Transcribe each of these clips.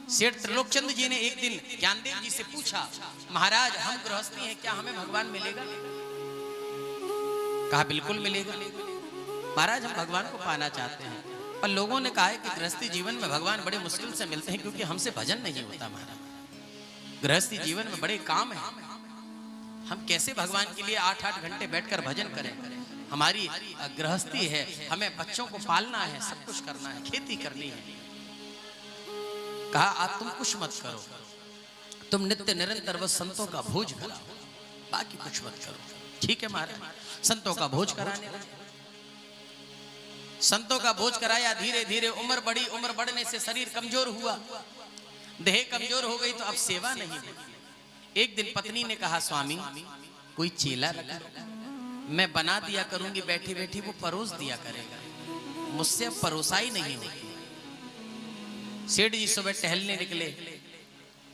सेठ त्रिलोकचंद जी ने एक दिन ज्ञानदेव जी से पूछा, महाराज हम गृहस्थी हैं, क्या हमें भगवान मिलेगा? कहा बिल्कुल मिलेगा महाराज, हम भगवान को पाना चाहते हैं, पर लोगों ने कहा है कि गृहस्थी जीवन में भगवान बड़े मुश्किल से मिलते हैं, क्योंकि हमसे भजन नहीं होता महाराज। गृहस्थी जीवन में बड़े काम है, हम कैसे भगवान के लिए 8-8 घंटे बैठकर भजन करें? हमारी गृहस्थी है, हमें बच्चों को पालना है, सब कुछ करना है, खेती करनी है। कहा आप तुम कुछ मत करो, तुम नित्य निरंतर बस संतों का भोज कराओ, बाकी कुछ मत करो। ठीक है महाराज, संतों का भोज कराने लगे। संतों का भोज कराया, धीरे धीरे उम्र बढ़ी, उम्र बढ़ने से शरीर कमजोर हुआ, देह कमजोर हो गई, तो अब सेवा नहीं हुई। एक दिन पत्नी ने कहा, स्वामी कोई चेला रखा, मैं बना दिया करूंगी, बैठी बैठी वो परोस दिया करेगा, मुझसे अब परोसाई नहीं होगी। सेठ जी सुबह टहलने निकले,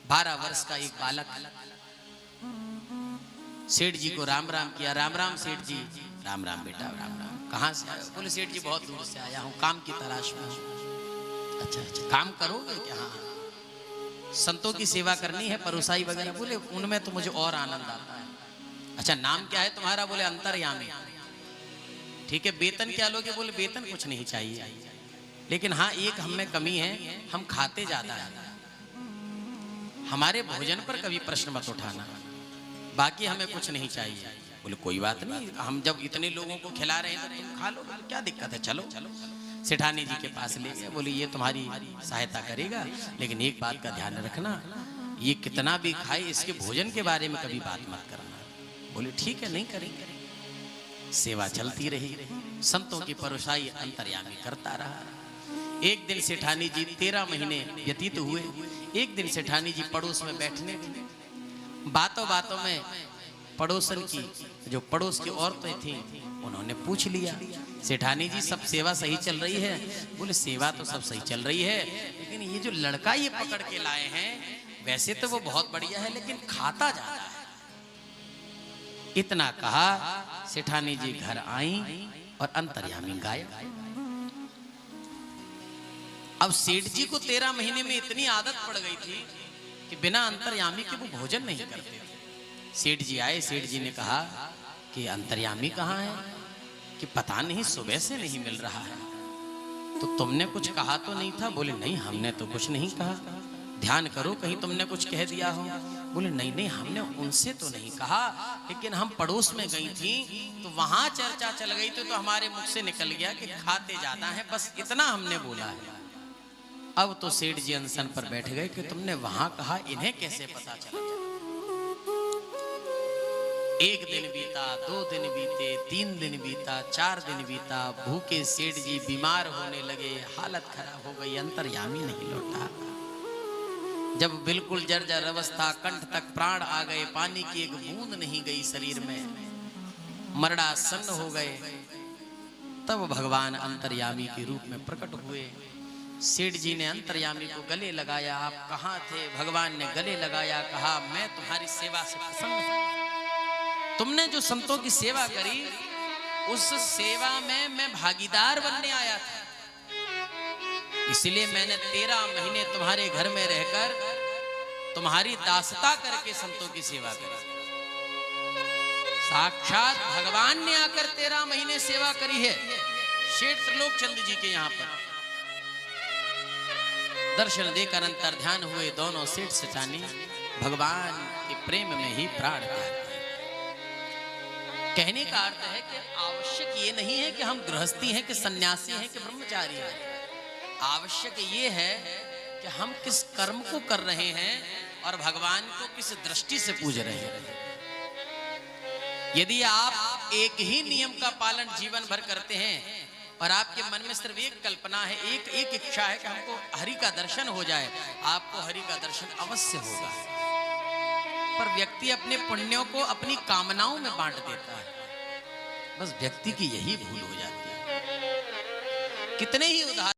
12 वर्ष का एक बालक सेठ जी को राम राम किया। राम राम सेठ जी। राम राम बेटा, राम राम। कहाँ से आए? बोले सेठ जी बहुत दूर से आया हूँ, काम की तलाश में हूँ। अच्छा अच्छा, काम करोगे क्या? हाँ, संतों की सेवा करनी है, परोसाई वगैरह। बोले उनमें तो मुझे और आनंद आता है। अच्छा नाम क्या है तुम्हारा? बोले अंतर्यामी। ठीक है, वेतन क्या लोगे? बोले वेतन कुछ नहीं चाहिए, लेकिन हाँ एक हम में कमी है, हम खाते ज्यादा है, हमारे भोजन पर कभी प्रश्न मत उठाना, बाकी हमें कुछ नहीं चाहिए। बोले कोई बात नहीं, हम जब इतने लोगों को खिला रहे हैं तो तुम खा लो, क्या दिक्कत है, चलो चलो। सेठानी जी के पास ले गए, बोले ये तुम्हारी सहायता करेगा, लेकिन एक बात का ध्यान रखना, ये कितना भी खाए इसके भोजन के बारे में कभी बात मत करना। बोले ठीक है, नहीं करेंगे। सेवा चलती रही, संतों की परोसाई अंतर्यामी करता रहा। एक दिन सेठानी जी 13 महीने व्यतीत हुए। एक दिन सेठानी जी पड़ोस में बैठने लगे, बातों बातों में पड़ोसन की जो पड़ोस की औरतें थीं उन्होंने पूछ लिया, सेठानी जी सब सेवा सही चल रही है? बोले सेवा तो सब सही चल रही है, लेकिन ये जो लड़का ये पकड़ के लाए हैं, वैसे तो वो बहुत बढ़िया है, लेकिन खाता ज्यादा है। इतना कहा, सेठानी जी घर आई और अंतर्यामी गायब। अब सेठ जी को 13 महीने में इतनी आदत पड़ गई थी कि बिना अंतर्यामी के वो भोजन नहीं करते थे। सेठ जी आए, सेठ जी ने कहा कि अंतर्यामी कहाँ है? कि पता नहीं सुबह से नहीं मिल रहा है। तो तुमने कुछ कहा तो नहीं था? बोले नहीं हमने तो कुछ नहीं कहा, ध्यान करो कहीं तुमने कुछ कह दिया हो। बोले नहीं नहीं, हमने उनसे तो नहीं कहा, लेकिन हम पड़ोस में गई थी तो वहां चर्चा चल गई तो हमारे मुख से निकल गया कि खाते ज्यादा है, बस इतना हमने बोला है। अब तो सेठ जी अनशन पर बैठ गए कि तुमने वहां कहा, इन्हें कैसे पता चला? एक दिन बीता, 2 दिन बीते, 3 दिन बीता, 4 दिन बीता, भूखे सेठ जी बीमार होने लगे, हालत खराब हो गई, अंतर्यामी नहीं लौटा। जब बिल्कुल जर्जर अवस्था, कंठ तक प्राण आ गए, पानी की एक बूंद नहीं गई शरीर में, मरणासन्न हो गए, तब भगवान अंतर्यामी के रूप में प्रकट हुए। सेठ जी ने अंतर्यामी को गले लगाया, आप कहाँ थे? भगवान ने गले लगाया, कहा मैं तुम्हारी सेवा से प्रसन्न हूं, तुमने जो संतों की सेवा करी उस सेवा में मैं भागीदार बनने आया था, इसलिए मैंने 13 महीने तुम्हारे घर में रहकर तुम्हारी दासता करके संतों की सेवा करी। साक्षात भगवान ने आकर 13 महीने सेवा करी है सेठ त्रिलोकचंद जी के यहाँ पर। दर्शन देकर अंतर ध्यान हुए दोनों सेठ सेठानी, भगवान के प्रेम में ही प्राण त्याग दिए। कहने का अर्थ है कि आवश्यक ये नहीं है कि हम गृहस्थी हैं, कि सन्यासी हैं, कि ब्रह्मचारी हैं। आवश्यक ये है कि हम किस कर्म को कर रहे हैं और भगवान को किस दृष्टि से पूज रहे हैं। यदि आप एक ही नियम का पालन जीवन भर करते हैं और आपके मन में सिर्फ एक कल्पना है, एक इच्छा है कि हमको हरि का दर्शन हो जाए, आपको हरि का दर्शन अवश्य होगा। पर व्यक्ति अपने पुण्यों को अपनी कामनाओं में बांट देता है, बस व्यक्ति की यही भूल हो जाती है। कितने ही उदाहरण